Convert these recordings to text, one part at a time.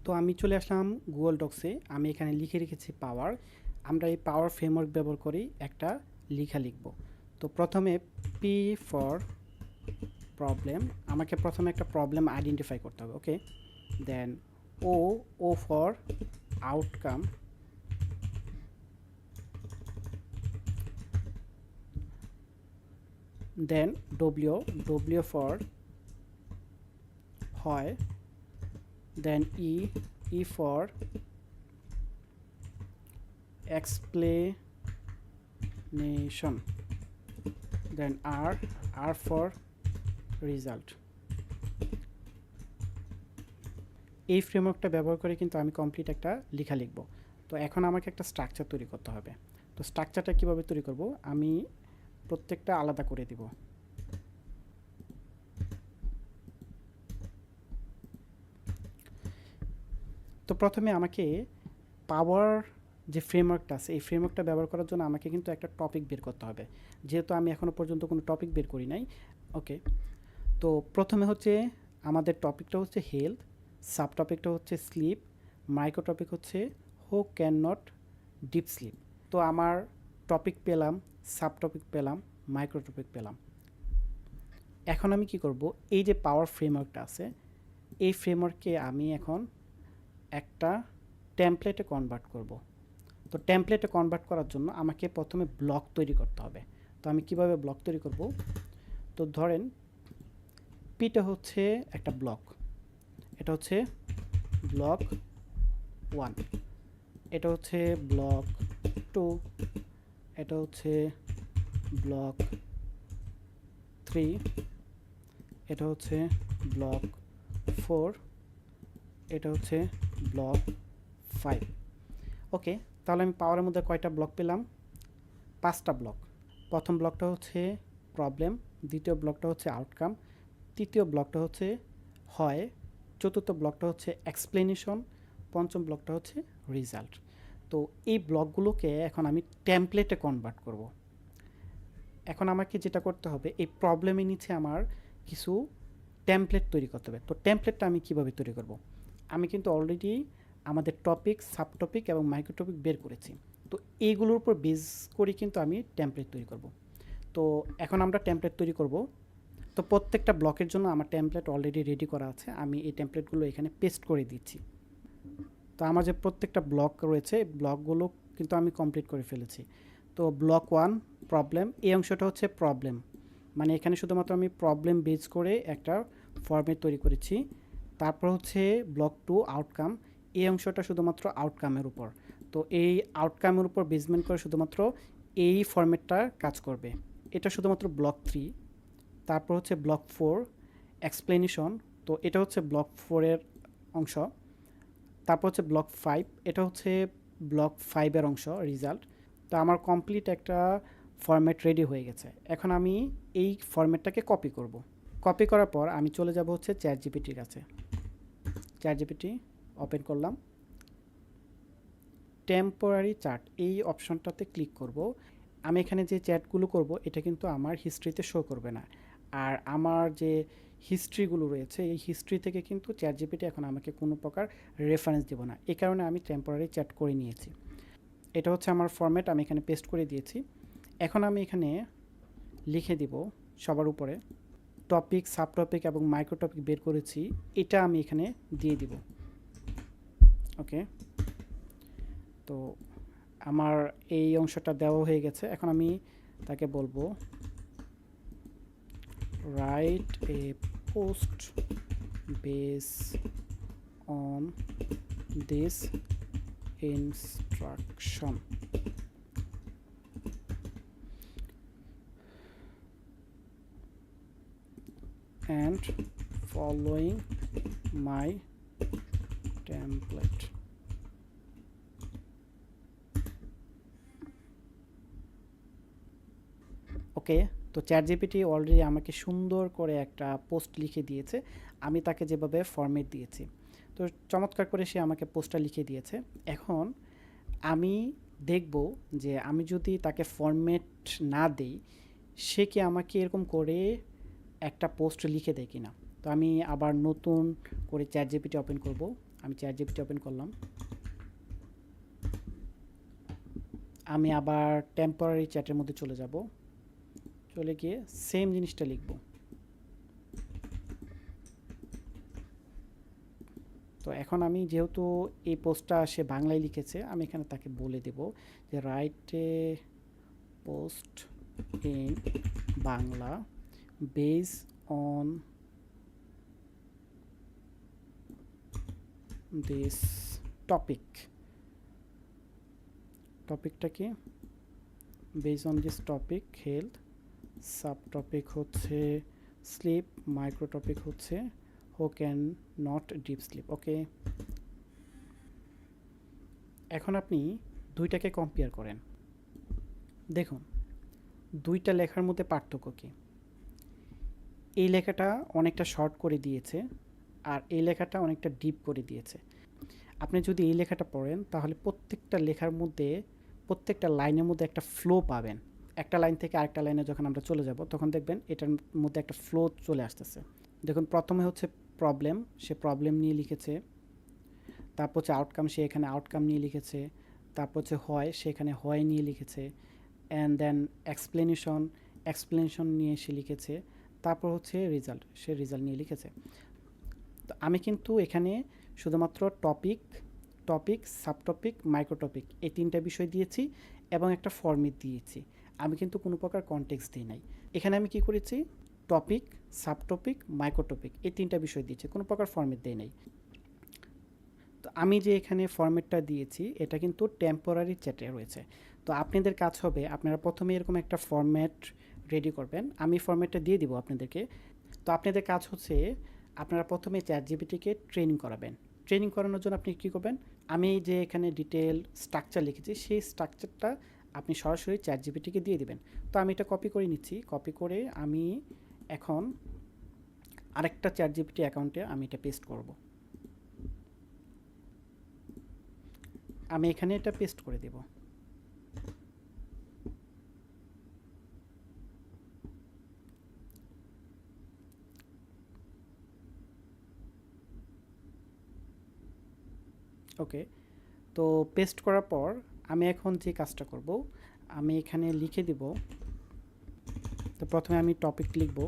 তো আমি চলে আসলাম গুগল ডক্সে। আমি এখানে লিখে রেখেছি পাওয়ার। আমরা এই পাওয়ার ফ্রেমওয়ার্ক ব্যবহার করি একটা লেখা লিখব। তো প্রথমে পি ফর প্রবলেম, আমাকে প্রথমে একটা প্রবলেম আইডেন্টিফাই করতে হবে। Okay, then O O for outcome, then W W for হয়, then E E for explanation, then R for result। এই ফ্রেমওয়ার্কটা ব্যবহার করে কিন্তু আমি কমপ্লিট একটা লেখা লিখব। তো এখন আমাকে একটা স্ট্রাকচার তৈরি করতে হবে। তো স্ট্রাকচারটা কিভাবে তৈরি করব, আমি প্রত্যেকটা আলাদা করে দিব। তো প্রথমে আমাকে পাওয়ার যে ফ্রেমওয়ার্কটা আছে এই ফ্রেমওয়ার্কটা ব্যবহার করার জন্য আমাকে কিন্তু একটা টপিক বের করতে হবে, যেহেতু আমি এখনও পর্যন্ত কোনো টপিক বের করি নাই। ওকে, তো প্রথমে হচ্ছে আমাদের টপিকটা হচ্ছে হেলথ, সাব টপিকটা হচ্ছে স্লিপ, মাইক্রো টপিক হচ্ছে who can not deep slip. তো আমার টপিক পেলাম, সাব টপিক পেলাম, মাইক্রো টপিক পেলাম। এখন আমি কি করব, এই যে পাওয়ার ফ্রেমওয়ার্কটা আছে এই ফ্রেমওয়ার্ককে আমি এখন একটা টেমপ্লেটে কনভার্ট করব। তো টেমপ্লেটে কনভার্ট করার জন্য আমাকে প্রথমে ব্লক তৈরি করতে হবে। তো আমি কিভাবে ব্লক তৈরি করব, তো ধরেন পিটা হচ্ছে একটা ব্লক, এটা হচ্ছে ব্লক 1, এটা হচ্ছে ব্লক 2, এটা হচ্ছে ব্লক 3, এটা হচ্ছে ব্লক 4, এটা হচ্ছে ব্লক 5। ওকে, তাহলে আমি পাওয়ারের মধ্যে কয়টা ব্লক পেলাম, 5টা ব্লক। প্রথম ব্লকটা হচ্ছে প্রবলেম, দ্বিতীয় ব্লকটা হচ্ছে আউটকাম, তৃতীয় ব্লকটা হচ্ছে হয়, চতুর্থ ব্লকটা হচ্ছে এক্সপ্লেনেশন, পঞ্চম ব্লকটা হচ্ছে রেজাল্ট। তো এই ব্লকগুলোকে এখন আমি টেমপ্লেটে কনভার্ট করব। এখন আমাকে যেটা করতে হবে, এই প্রবলেমের নিচে আমার কিছু টেমপ্লেট তৈরি করতে হবে। তো টেমপ্লেটটা আমি কিভাবে তৈরি করব, আমি কিন্তু অলরেডি আমাদের টপিক, সাব টপিক এবং মাইক্রো টপিক বের করেছি। তো এইগুলোর উপর বেস করে কিন্তু আমি টেমপ্লেট তৈরি করব। তো এখন আমরা টেমপ্লেট তৈরি করব। তো প্রত্যেকটা ব্লকের জন্য আমার টেমপ্লেট অলরেডি রেডি করা আছে, আমি এই টেমপ্লেটগুলো এখানে পেস্ট করে দিচ্ছি। তো আমার যে প্রত্যেকটা ব্লক রয়েছে ব্লকগুলো কিন্তু আমি কমপ্লিট করে ফেলেছি। তো ব্লক 1 প্রবলেম, এই অংশটা হচ্ছে প্রবলেম, মানে এখানে শুধুমাত্র আমি প্রবলেম বেস করে একটা ফরম্যাট তৈরি করেছি। তারপর হচ্ছে ব্লক 2 আউটকাম, এই অংশটা শুধুমাত্র আউটকামের উপর। তো এই আউটকামের উপর বেসমেন্ট করে শুধুমাত্র এই ফরম্যাটটা কাজ করবে। এটা শুধুমাত্র ব্লক 3। তারপর হচ্ছে ব্লক 4 এক্সপ্লেনেশন, তো এটা হচ্ছে ব্লক 4 এর অংশ। তারপর হচ্ছে ব্লক 5, এটা হচ্ছে ব্লক 5 এর অংশ রেজাল্ট। তো আমার কমপ্লিট একটা ফরম্যাট রেডি হয়ে গেছে। এখন আমি এই ফরম্যাটটাকে কপি করব। কপি করার পর আমি চলে যাব হচ্ছে চ্যাট জিপিটির কাছে। চ্যাট জিপিটি ওপেন করলাম, টেম্পোরারি চার্ট এই অপশনটাতে ক্লিক করব। আমি এখানে যে চ্যাটগুলো করব এটা কিন্তু আমার হিস্ট্রিতে শো করবে না। আর আমার যে হিস্ট্রিগুলো রয়েছে এই হিস্ট্রি থেকে কিন্তু চ্যাট জিপিটি এখন আমাকে কোনো প্রকার রেফারেন্স দেব না। এই কারণে আমি টেম্পোরারি চ্যাট করে নিয়েছি। এটা হচ্ছে আমার ফরম্যাট, আমি এখানে পেস্ট করে দিয়েছি। এখন আমি এখানে লিখে দিব সবার উপরে টপিক, সাব টপিক এবং মাইক্রো টপিক বের করেছি, এটা আমি এখানে দিয়ে দিব। ওকে, তো আমার এই অংশটা দেওয়া হয়ে গেছে। এখন আমি তাকে বলবো right a post base on this instruction. and following my template। ওকে, তো চ্যাট জিপিটি অলরেডি আমাকে সুন্দর করে একটা পোস্ট লিখে দিয়েছে, আমি তাকে যেভাবে ফরম্যাট দিয়েছি। তো চমৎকার করে সে আমাকে পোস্টটা লিখে দিয়েছে। এখন আমি দেখব যে আমি যদি তাকে ফরম্যাট না দেই সে কি আমাকে এরকম করে একটা পোস্ট লিখে দেয় কিনা। তো আমি আবার নতুন করে চ্যাট জিপিটি ওপেন করব, আমি চ্যাট জিপিটি ওপেন করলাম, আমি আবার টেম্পোরারি চ্যাটের মধ্যে চলে যাব, চলে গিয়ে সেম জিনিসটা লিখব। তো এখন আমি যেহেতু এই পোস্টটা সে বাংলায় লিখেছে, আমি এখানে তাকে বলে দেব যে write a post in Bangla base on this topic. টপিকটা কি? Base on this topic health, sub topic হচ্ছে স্লিপ, মাইক্রো টপিক হচ্ছে who can not deep sleep. Okay, এখন আপনি দুইটাকে কম্পেয়ার করেন, দেখুন দুইটা লেখার মধ্যে পার্থক্য কী। এই লেখাটা অনেকটা শর্ট করে দিয়েছে আর এই লেখাটা অনেকটা ডিপ করে দিয়েছে। আপনি যদি এই লেখাটা পড়েন তাহলে প্রত্যেকটা লেখার মধ্যে, প্রত্যেকটা লাইনের মধ্যে একটা ফ্লো পাবেন। একটা লাইন থেকে আরেকটা লাইনে যখন আমরা চলে যাব তখন দেখবেন এটার মধ্যে একটা ফ্লো চলে আসতেছে। দেখুন প্রথমে হচ্ছে প্রবলেম, সে প্রবলেম নিয়ে লিখেছে। তারপর হচ্ছে আউটকাম, সে এখানে আউটকাম নিয়ে লিখেছে। তারপর হচ্ছে হয়, সে এখানে হয় নিয়ে লিখেছে। অ্যান্ড দেন এক্সপ্লেনেশন, এক্সপ্লেনেশন নিয়ে সে লিখেছে। তারপর হচ্ছে রেজাল্ট, সে রেজাল্ট নিয়ে লিখেছে। তো আমি কিন্তু এখানে শুধুমাত্র টপিক, টপিক, সাবটপিক, মাইক্রোটপিক এই তিনটা বিষয় দিয়েছি এবং একটা ফরম্যাট দিয়েছি। আমি কিন্তু কোনো প্রকার কনটেক্সট দিই নাই। এখানে আমি কি করেছি, টপিক, সাবটপিক, মাইক্রোটপিক এই তিনটা বিষয় দিয়েছি, কোনো প্রকার ফরম্যাট দেই নাই। তো আমি যে এখানে ফরম্যাটটা দিয়েছি এটা কিন্তু টেম্পোরারি চ্যাটে রয়েছে। তো আপনাদের কাজ হবে আপনারা প্রথমে এরকম একটা ফরম্যাট রেডি করবেন, আমি ফরম্যাটটা দিয়ে দিব আপনাদেরকে। তো আপনাদের কাজ হচ্ছে আপনারা প্রথমে চ্যাট জিপিটিকে ট্রেনিং করাবেন। ট্রেনিং করানোর জন্য আপনি কী করবেন, আমি যে এখানে ডিটেল স্ট্রাকচার লিখেছি সেই স্ট্রাকচারটা আপনি সরাসরি চ্যাট জিপিটিকে দিয়ে দিবেন। তো আমি এটা কপি করে নিচ্ছি, কপি করে আমি এখন আরেকটা চ্যাট জিপিটি অ্যাকাউন্টে আমি এটা পেস্ট করব। আমি এখানে এটা পেস্ট করে দেব। ওকে, তো পেস্ট করার পর আমি এখন যে কাজটা করব, আমি এখানে লিখে দিব। তো প্রথমে আমি টপিক লিখব,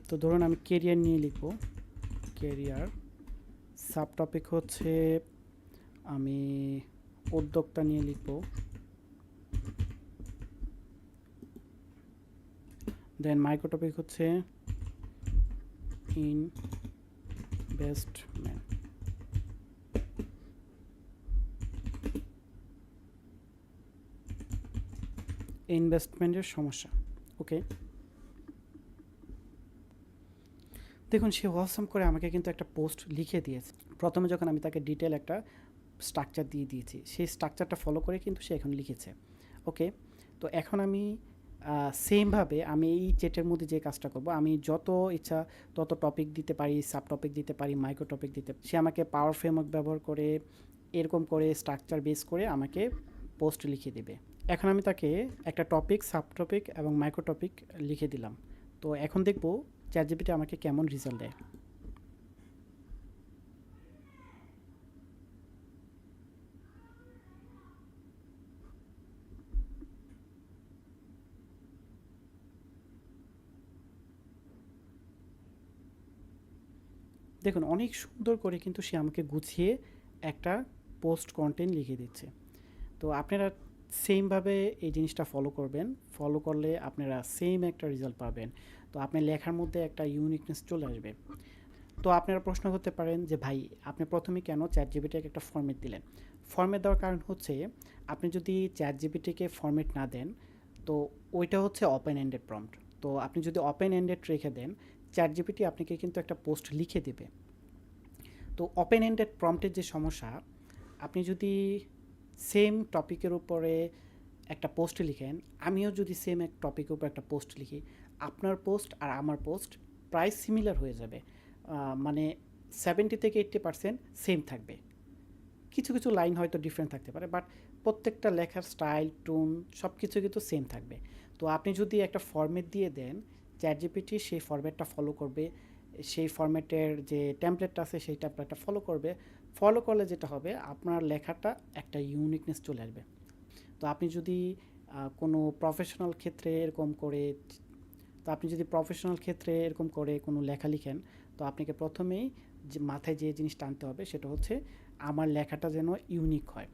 তো ধরুন আমি কেরিয়ার নিয়ে লিখব, কেরিয়ার। সাব টপিক হচ্ছে আমি উদ্যোক্তা নিয়ে লিখব। দেন মাইক্রো টপিক হচ্ছে ইনভেস্টমেন্ট। ইনভেস্টমেন্টের সমস্যা। ওকে, দেখুন সে অসাম করে আমাকে কিন্তু একটা পোস্ট লিখে দিয়েছে। প্রথমে যখন আমি তাকে ডিটেল একটা স্ট্রাকচার দিয়ে দিয়েছি, সেই স্ট্রাকচারটা ফলো করে কিন্তু সে এখন লিখেছে। ওকে, তো এখন আমি সেমভাবে আমি এই চ্যাটের মধ্যে যে কাজটা করব, আমি যত ইচ্ছা তত টপিক দিতে পারি, সাব টপিক দিতে পারি, মাইক্রো টপিক দিতে। সে আমাকে পাওয়ার ফ্রেমওয়ার্ক ব্যবহার করে এরকম করে স্ট্রাকচার বেস করে আমাকে পোস্ট লিখে দেবে। এখন আমি তাকে একটা টপিক, সাব টপিক এবং মাইক্রো টপিক লিখে দিলাম। তো এখন দেখব চ্যাটজিপিটি আমাকে কেমন রেজাল্ট দেয়। দেখুন অনেক সুন্দর করে কিন্তু সে আমাকে গুছিয়ে একটা পোস্ট কন্টেন্ট লিখে দিচ্ছে। তো আপনারা সেমভাবে এই জিনিসটা ফলো করবেন, ফলো করলে আপনারা সেম একটা রেজাল্ট পাবেন। তো আপনার লেখার মধ্যে একটা ইউনিকনেস চলে আসবে। তো আপনারা প্রশ্ন করতে পারেন যে ভাই আপনি প্রথমে কেন চ্যাট জিপিটিকে একটা ফরম্যাট দিলেন? ফরম্যাট দেওয়ার কারণ হচ্ছে আপনি যদি চ্যাট জিপিটিকে ফরম্যাট না দেন তো ওইটা হচ্ছে ওপেন এন্ডেড প্রম্পট। তো আপনি যদি ওপেন এন্ডেড রেখে দেন চ্যাট জিপিটি আপনাকে কিন্তু একটা পোস্ট লিখে দেবে। তো ওপেন এন্ডেড প্রম্পটের যে সমস্যা, আপনি যদি সেম টপিকের উপরে একটা পোস্ট লিখেন, আমিও যদি সেম এক টপিকের উপর একটা পোস্ট লিখি, আপনার পোস্ট আর আমার পোস্ট প্রায় সিমিলার হয়ে যাবে। মানে 70 থেকে 80% সেম থাকবে। কিছু কিছু লাইন হয়তো ডিফারেন্ট থাকতে পারে, বাট প্রত্যেকটা লেখার স্টাইল, টোন সব কিছু কিন্তু সেম থাকবে। তো আপনি যদি একটা ফরম্যাট দিয়ে দেন, চ্যাটজিপিটি সেই ফরম্যাটটা ফলো করবে, সেই ফরম্যাটের যে টেমপ্লেটটা আছে সেই টেমপ্লেটটা ফলো করবে। ফলো করলে যেটা হবে, আপনার লেখাটা একটা ইউনিকনেস চলে আসবে। তো আপনি যদি কোনো প্রফেশনাল ক্ষেত্রে এরকম করে তো আপনি যদি প্রফেশনাল ক্ষেত্রে এরকম করে কোনো লেখা লিখেন, তো আপনাকে প্রথমেই যে মাথায় যে জিনিসটা আনতে হবে সেটা হচ্ছে আমার লেখাটা যেন ইউনিক হয়।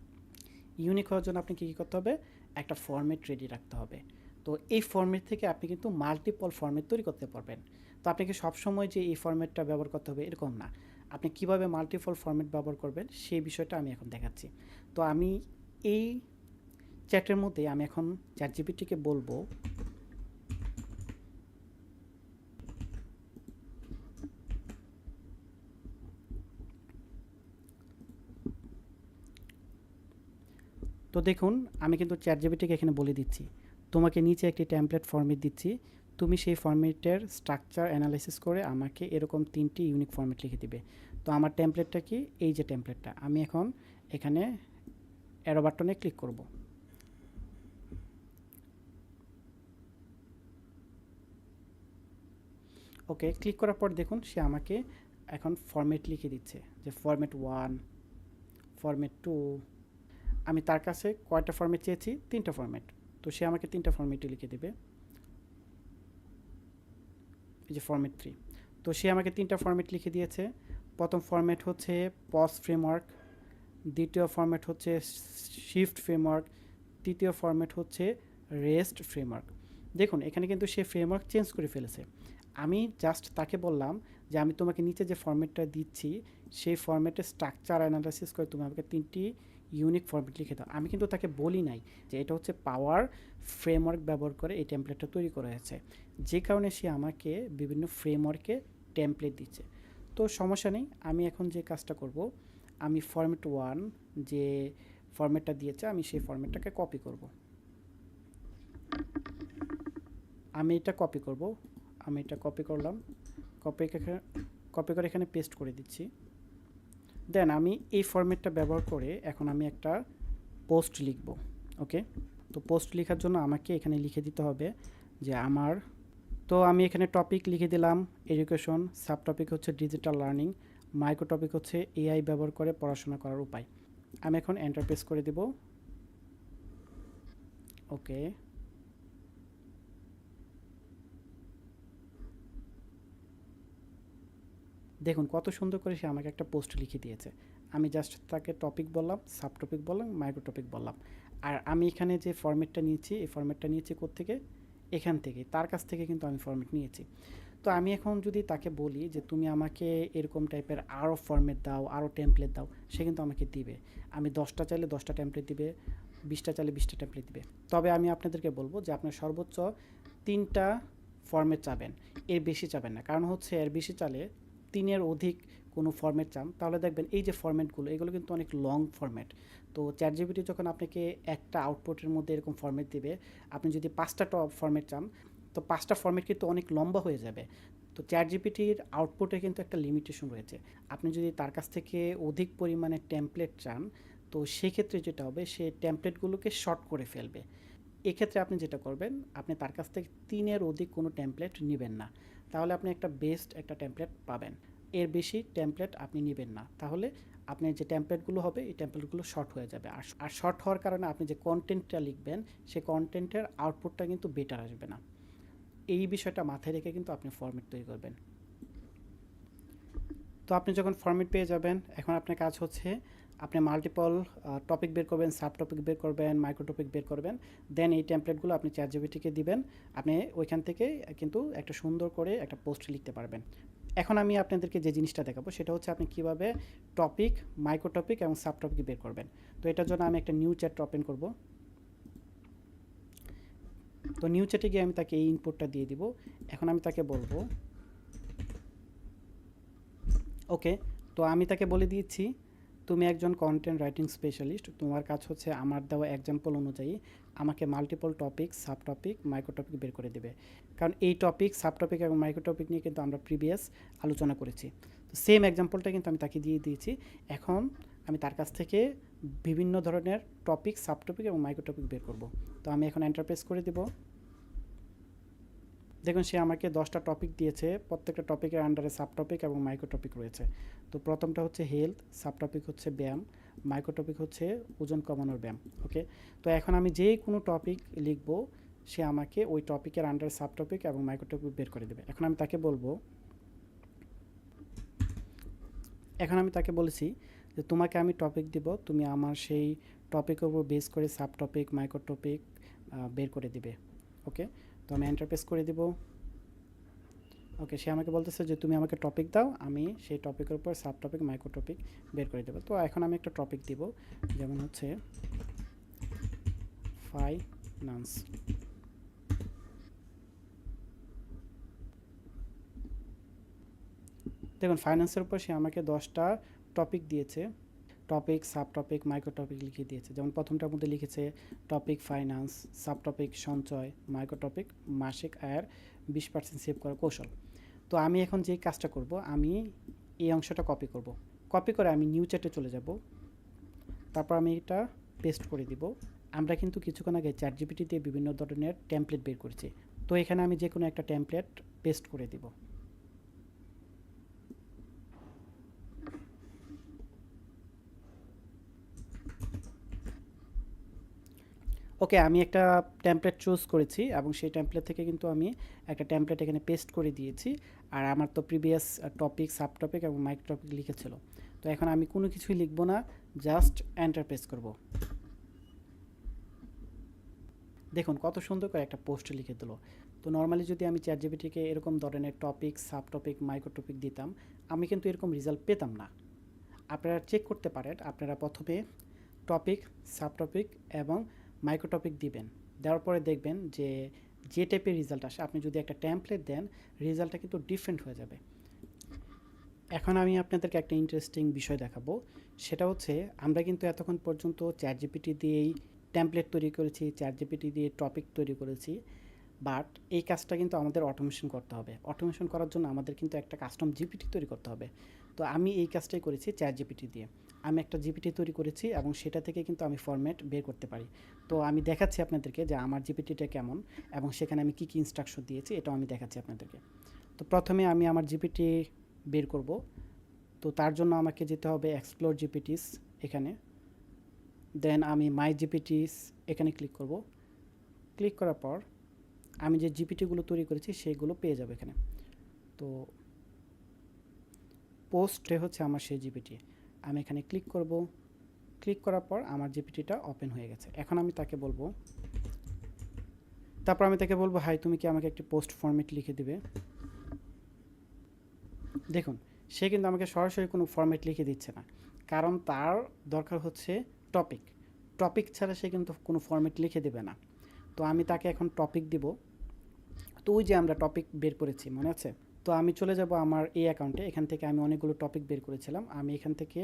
ইউনিক হওয়ার জন্য আপনি কী কী করতে হবে, একটা ফরম্যাট রেডি রাখতে হবে। তো এই ফরম্যাট থেকে আপনি কিন্তু মাল্টিপল ফরম্যাট তৈরি করতে পারবেন। তো আপনাকে সবসময় যে এই ফরম্যাটটা ব্যবহার করতে হবে এরকম না, আপনি কিভাবে মাল্টিপল ফরম্যাট ব্যবহার করবেন সেই বিষয়টা আমি এখন দেখাচ্ছি। তো আমি এই চ্যাটের মধ্যে আমি এখন চ্যাটজিপিটিকে বলবো, তো দেখুন আমি কিন্তু চ্যাটজিপিটিকে এখানে বলে দিচ্ছি তোমাকে নিচে একটি টেমপ্লেট ফরম্যাট দিচ্ছি, তুমি সেই ফরম্যাটের স্ট্রাকচার অ্যানালাইসিস করে আমাকে এরকম 3টি ইউনিক ফরম্যাট লিখে দিবে। তো আমার টেমপ্লেটটা কি, এই যে টেমপ্লেটটা, আমি এখন এখানে অ্যারো বাটনে ক্লিক করব। ওকে, ক্লিক করার পর দেখুন সে আমাকে এখন ফরম্যাট লিখে দিচ্ছে, যে ফরম্যাট 1, ফরম্যাট 2। আমি তার কাছে কয়টা ফরম্যাট চেয়েছি, 3টা ফরম্যাট, তো সে আমাকে 3টা ফরম্যাটই লিখে দেবে। এই যে ফরম্যাট 3, তো সে আমাকে 3টা ফরম্যাট লিখে দিয়েছে। প্রথম ফরম্যাট হচ্ছে পজ ফ্রেমওয়ার্ক, দ্বিতীয় ফরম্যাট হচ্ছে শিফট ফ্রেমওয়ার্ক, তৃতীয় ফরম্যাট হচ্ছে রেস্ট ফ্রেমওয়ার্ক। দেখুন এখানে কিন্তু সে ফ্রেমওয়ার্ক চেঞ্জ করে ফেলেছে। আমি জাস্ট তাকে বললাম যে আমি তোমাকে নিচে যে ফরম্যাটটা দিচ্ছি সেই ফরম্যাটের স্ট্রাকচার অ্যানালাইসিস করে তুমি আমাকে 3টি ইউনিক ফরম্যাট লিখে দাও। আমি কিন্তু তাকে বলি নাই যে এটা হচ্ছে পাওয়ার ফ্রেমওয়ার্ক ব্যবহার করে এই টেমপ্লেটটা তৈরি করা হয়েছে, যে কারণে সে আমাকে বিভিন্ন ফ্রেমওয়ার্কে টেমপ্লেট দিচ্ছে। তো সমস্যা নেই, আমি এখন যে কাজটা করব, আমি ফরম্যাট 1 যে ফরম্যাটটা দিয়েছে আমি সেই ফরম্যাটটাকে কপি করব। আমি এটা কপি করব, আমি এটা কপি করলাম, কপি করে এখানে পেস্ট করে দিচ্ছি। দেন আমি এই ফরম্যাটটা ব্যবহার করে এখন আমি একটা পোস্ট লিখব। ওকে, তো পোস্ট লেখার জন্য আমাকে এখানে লিখে দিতে হবে যে আমার, তো আমি এখানে টপিক লিখে দিলাম এডুকেশন, সাব টপিক হচ্ছে ডিজিটাল লার্নিং, মাইক্রো টপিক হচ্ছে এআই ব্যবহার করে পড়াশোনা করার উপায়। আমি এখন এন্টার প্রেস করে দেব। ওকে, দেখুন কত সুন্দর করে সে আমাকে একটা পোস্ট লিখে দিয়েছে। আমি জাস্ট তাকে টপিক বললাম, সাব টপিক বললাম, মাইক্রো টপিক বললাম। আর আমি এখানে যে ফরম্যাটটা নিয়েছি এই ফরম্যাটটা নিয়েছি কোত্থেকে, এখান থেকে, তার কাছ থেকে কিন্তু আমি ফরম্যাট নিয়েছি। তো আমি এখন যদি তাকে বলি যে তুমি আমাকে এরকম টাইপের আরও ফরম্যাট দাও, আরও টেমপ্লেট দাও, সে কিন্তু আমাকে দিবে। আমি 10টা চাইলে 10টা টেমপ্লেট দিবে, 20টা চাইলে 20টা টেমপ্লেট দিবে। তবে আমি আপনাদেরকে বলবো যে আপনার সর্বোচ্চ 3টা ফরম্যাট চাবেন, এর বেশি চাবেন না। কারণ হচ্ছে এর বেশি চালে, 3-এর অধিক কোনো ফরম্যাট চান তাহলে দেখবেন এই যে ফরম্যাটগুলো এগুলো কিন্তু অনেক লং ফরম্যাট। তো চ্যাটজিপিটি যখন আপনাকে একটা আউটপুটের মধ্যে এরকম ফরম্যাট দিবে, আপনি যদি 5টা ফরম্যাট চান তো 5টা ফরম্যাট কিন্তু অনেক লম্বা হয়ে যাবে। তো চ্যাটজিপিটির আউটপুটে কিন্তু একটা লিমিটেশন রয়েছে। আপনি যদি তার কাছ থেকে অধিক পরিমাণে টেমপ্লেট চান, তো সেক্ষেত্রে যেটা হবে সে টেমপ্লেটগুলোকে শর্ট করে ফেলবে। এক্ষেত্রে আপনি যেটা করবেন, আপনি তার কাছ থেকে 3-এর অধিক কোনো টেমপ্লেট নেবেন না, তাহলে আপনি একটা বেস্ট একটা টেমপ্লেট পাবেন। এর বেশি টেমপ্লেট আপনি নেবেন না, তাহলে আপনার যে টেমপ্লেটগুলো হবে এই টেমপ্লেটগুলো শর্ট হয়ে যাবে। আর শর্ট হওয়ার কারণে আপনি যে কন্টেন্টটা লিখবেন সেই কন্টেন্টের আউটপুটটা কিন্তু বেটার আসবে না। এই বিষয়টা মাথায় রেখে কিন্তু আপনি ফরম্যাট তৈরি করবেন। তো আপনি যখন ফরম্যাট পেয়ে যাবেন, এখন আপনার কাজ হচ্ছে আপনি মাল্টিপল টপিক বের করবেন, সাব টপিক বের করবেন, মাইক্রো টপিক বের করবেন। দেন এই টেমপ্লেটগুলো আপনি চ্যাটজিপিটিকে দিবেন, আপনি ওইখান থেকে কিন্তু একটা সুন্দর করে একটা পোস্ট লিখতে পারবেন। এখন আমি আপনাদেরকে যে জিনিসটা দেখাবো সেটা হচ্ছে আপনি কিভাবে টপিক, মাইক্রো টপিক এবং সাব টপিক বের করবেন। তো এটার জন্য আমি একটা নিউ চ্যাট ওপেন করব। তো নিউ চ্যাটে গিয়ে আমি তাকে এই ইনপুটটা দিয়ে দিব। এখন আমি তাকে বলবো, ওকে, তো আমি তাকে বলে দিয়েছি তুমি একজন কন্টেন্ট রাইটিং স্পেশালিস্ট, তোমার কাজ হচ্ছে আমার দেওয়া এক্সাম্পল অনুযায়ী আমাকে multiple topic, sub topic, micro topic বের করে দেবে। কারণ এই টপিক, সাব টপিক এবং মাইক্রো টপিক নিয়ে কিন্তু আমরা প্রিভিয়াস আলোচনা করেছি। তো সেম এক্সাম্পলটা কিন্তু আমি তাকে দিয়ে দিয়েছি। এখন আমি তার কাছ থেকে বিভিন্ন ধরনের টপিক, সাব টপিক এবং মাইক্রো টপিক বের করব। তো আমি এখন এন্টার প্রেস করে দেব। দেখুন সে আমাকে 10টা টপিক দিয়েছে, প্রত্যেকটা টপিকের আন্ডারে সাব টপিক এবং মাইক্রো টপিক রয়েছে। তো প্রথমটা হচ্ছে হেলথ, সাব টপিক হচ্ছে ব্যায়াম, মাইক্রো টপিক হচ্ছে ওজন কমানোর ব্যায়াম। ওকে, তো এখন আমি যে কোনো টপিক লিখব, সে আমাকে ওই টপিকের আন্ডারে সাব টপিক এবং মাইক্রো টপিক বের করে দেবে। এখন আমি তাকে বলবো, এখন আমি তাকে বলেছি যে তোমাকে আমি টপিক দিব, তুমি আমার সেই টপিকের উপর বেস করে সাব টপিক, মাইক্রো টপিক বের করে দিবে। ওকে, তো আমি এন্টার প্রেস করে দিব। ওকে, সে আমাকে বলতেছে যে তুমি আমাকে টপিক দাও, আমি সেই টপিকের উপর সাব টপিক, মাইক্রো টপিক বের করে দেবো। তো এখন আমি একটা টপিক দিব, যেমন হচ্ছে ফাইন্যান্স। দেখুন ফাইন্যান্সের উপর সে আমাকে 10টা টপিক দিয়েছে, topic, sub topic, micro topic লিখে দিয়েছে। যেমন প্রথমটার মধ্যে লিখেছে টপিক ফাইন্যান্স, সাব টপিক সঞ্চয়, মাইক্রো টপিক মাসিক আয়ের 20% সেভ করার কৌশল। তো আমি এখন যে কাজটা করব, আমি এই অংশটা কপি করব। কপি করে আমি নিউ চ্যাটে চলে যাব, তারপর আমি এটা পেস্ট করে দিব। আমরা কিন্তু কিছুক্ষণ আগে চ্যাট জিপিটি দিয়ে বিভিন্ন ধরনের টেমপ্লেট বের করেছি। তো এখানে আমি যে কোনো একটা টেমপ্লেট পেস্ট করে দিব। ওকে, আমি একটা টেমপ্লেট চুজ করেছি এবং সেই টেমপ্লেট থেকে কিন্তু আমি একটা টেমপ্লেট এখানে পেস্ট করে দিয়েছি। আর আমার তো প্রিভিয়াস টপিক, সাব টপিক এবং মাইক্রো টপিক লিখেছিল। তো এখন আমি কোনো কিছুই লিখব না, জাস্ট এন্টার প্রেস করব। দেখুন কত সুন্দর করে একটা পোস্ট লিখে দিল। তো নর্মালি যদি আমি চ্যাট জিপিটিকে এরকম ধরনের topic, sub topic, micro topic দিতাম, আমি কিন্তু এরকম রেজাল্ট পেতাম না। আপনারা চেক করতে পারেন, আপনারা প্রথমে টপিক, সাব টপিক এবং মাইক্রো টপিক দিবেন, দেওয়ার পরে দেখবেন যে যে টাইপের রেজাল্ট আসে, আপনি যদি একটা টেমপ্লেট দেন রেজাল্টটা কিন্তু ডিফারেন্ট হয়ে যাবে। এখন আমি আপনাদেরকে একটা ইন্টারেস্টিং বিষয় দেখাবো, সেটা হচ্ছে আমরা কিন্তু এতক্ষণ পর্যন্ত চ্যাট জিপিটি দিয়েই টেমপ্লেট তৈরি করেছি, চ্যাট জিপিটি দিয়ে টপিক তৈরি করেছি, বাট এই কাজটা কিন্তু আমাদের অটোমেশন করতে হবে। অটোমেশন করার জন্য আমাদের কিন্তু একটা কাস্টম জিপিটি তৈরি করতে হবে। তো আমি এই কাজটাই করেছি চ্যাট জিপিটি দিয়ে। আমি একটা জিপিটি তৈরি করেছি এবং সেটা থেকে কিন্তু আমি ফরম্যাট বের করতে পারি। তো আমি দেখাচ্ছি আপনাদেরকে যে আমার জিপিটিটা কেমন এবং সেখানে আমি কী কী ইনস্ট্রাকশন দিয়েছি, এটাও আমি দেখাচ্ছি আপনাদেরকে। তো প্রথমে আমি আমার জিপিটি বের করব। তো তার জন্য আমাকে যেতে হবে এক্সপ্লোর জিপিটিস এখানে, দেন আমি মাই জিপিটিস এখানে ক্লিক করব। ক্লিক করার পর আমি যে জিপিটিগুলো তৈরি করেছি সেগুলো পেয়ে যাবে এখানে। তো পোস্টে হচ্ছে আমার সেই জিপিটি, আমি এখানে ক্লিক করব। ক্লিক করার পর আমার জিপিটিটা ওপেন হয়ে গেছে। এখন আমি তাকে বলবো, তারপর আমি তাকে বলবো হাই তুমি কি আমাকে একটি পোস্ট ফরম্যাট লিখে দিবে। দেখুন সে কিন্তু আমাকে সরাসরি কোনো ফরম্যাট লিখে দিচ্ছে না, কারণ তার দরকার হচ্ছে টপিক। টপিক ছাড়া সে কিন্তু কোনো ফরম্যাট লিখে দেবে না। তো আমি তাকে এখন টপিক দিব। তো ওই যে আমরা টপিক বের করেছি মনে আছে, তো আমি চলে যাব আমার এই অ্যাকাউন্টে, এখান থেকে আমি অনেকগুলো টপিক বের করেছিলাম, আমি এখান থেকে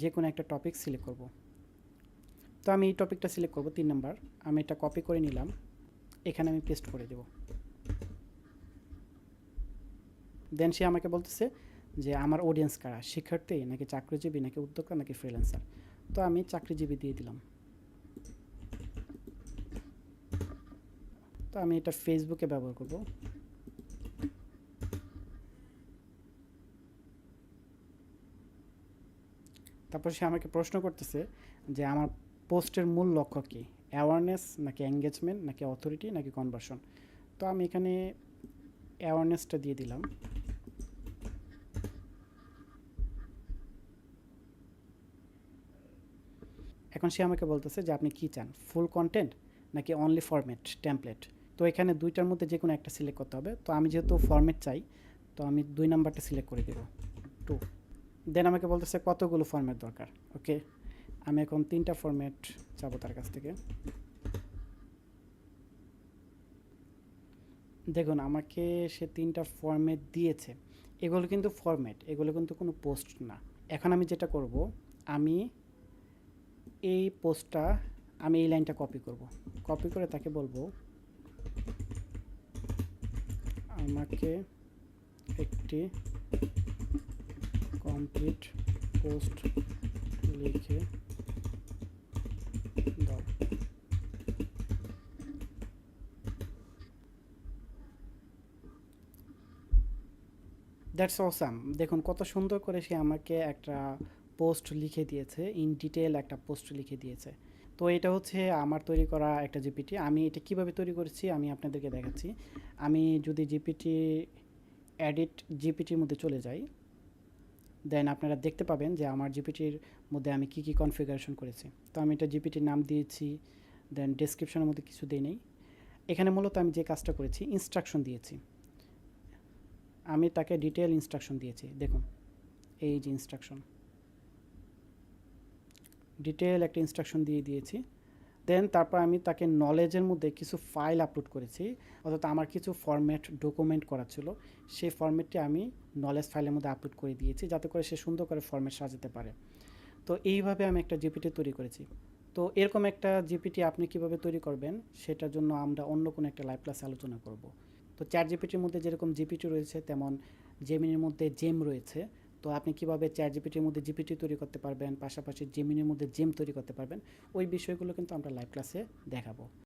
যে কোনো একটা টপিক সিলেক্ট করব। তো আমি এই টপিকটা সিলেক্ট করব 3 নাম্বার, আমি এটা কপি করে নিলাম, এখানে আমি পেস্ট করে দেব। দেন সে আমাকে বলতেছে যে আমার অডিয়েন্স কারা, শিক্ষার্থী নাকি চাকরিজীবী নাকি উদ্যোক্তা নাকি ফ্রিল্যান্সার। তো আমি চাকরিজীবী দিয়ে দিলাম। তো আমি এটা ফেসবুকে ব্যবহার করব। তারপর সে আমাকে প্রশ্ন করতেছে যে আমার পোস্টের মূল লক্ষ্য কী, অ্যাওয়ারনেস নাকি এঙ্গেজমেন্ট নাকি অথরিটি নাকি কনভার্সন। তো আমি এখানে অ্যাওয়ারনেসটা দিয়ে দিলাম। এখন সে আমাকে বলতেছে যে আপনি কী চান, ফুল কন্টেন্ট নাকি অনলি ফরম্যাট টেমপ্লেট। তো এখানে দুইটার মধ্যে যে কোনো একটা সিলেক্ট করতে হবে। তো আমি যেহেতু ফরম্যাট চাই, তো আমি 2 নাম্বারটা সিলেক্ট করে দেব, 2। দেন আমাকে বলতেছে কতগুলো ফরম্যাট দরকার। ওকে, আমি এখন 3টা ফরম্যাট চাবো তার কাছ থেকে। দেখুন আমাকে সে 3টা ফরম্যাট দিয়েছে, এগুলো কিন্তু ফরম্যাট, এগুলো কিন্তু কোনো পোস্ট না। এখন আমি যেটা করব, আমি এই পোস্টটা, আমি এই লাইনটা কপি করব। কপি করে তাকে বলবো আমাকে একটি কমপ্লিট পোস্ট লিখে দাও। That's awesome. দেখুন কত সুন্দর করে সে আমাকে একটা পোস্ট লিখে দিয়েছে, ইন ডিটেল একটা পোস্ট লিখে দিয়েছে। তো এটা হচ্ছে আমার তৈরি করা একটা জিপিটি। আমি এটা কিভাবে তৈরি করেছি আমি আপনাদেরকে দেখাচ্ছি। আমি যদি এডিট জিপিটির মধ্যে চলে যাই, দেন আপনারা দেখতে পাবেন যে আমার জিপিটির মধ্যে আমি কী কী কনফিগারেশন করেছি। তো আমি এটা জিপিটির নাম দিয়েছি, দেন ডেসক্রিপশনের মধ্যে কিছু দিই নেই। এখানে মূলত আমি যে কাজটা করেছি, ইনস্ট্রাকশন দিয়েছি। আমি তাকে ডিটেল ইনস্ট্রাকশন দিয়েছি, দেখুন এই যে ইনস্ট্রাকশন, ডিটেল একটা ইনস্ট্রাকশন দিয়ে দিয়েছি। দেন তারপর আমি তাকে নলেজের মধ্যে কিছু ফাইল আপলোড করেছি, অর্থাৎ আমার কিছু ফরম্যাট ডকুমেন্ট করা ছিল, সেই ফরম্যাটটি আমি নলেজ ফাইলের মধ্যে আপলোড করে দিয়েছি যাতে করে সে সুন্দর করে ফরম্যাট সাজাতে পারে। তো এইভাবে আমি একটা জিপিটি তৈরি করেছি। তো এরকম একটা জিপিটি আপনি কিভাবে তৈরি করবেন সেটার জন্য আমরা অন্য কোনো একটা লাইভ ক্লাসে আলোচনা করব। তো চ্যাট জিপিটির মধ্যে যেরকম জিপিটি রয়েছে তেমন জেমিনির মধ্যে জেম রয়েছে। তো আপনি কিভাবে চ্যাট জিপিটির মধ্যে জিপিটি তৈরি করতে পারবেন, পাশাপাশি জেমিনির মধ্যে জেম তৈরি করতে পারবেন, ওই বিষয়গুলো কিন্তু আমরা লাইভ ক্লাসে দেখাবো।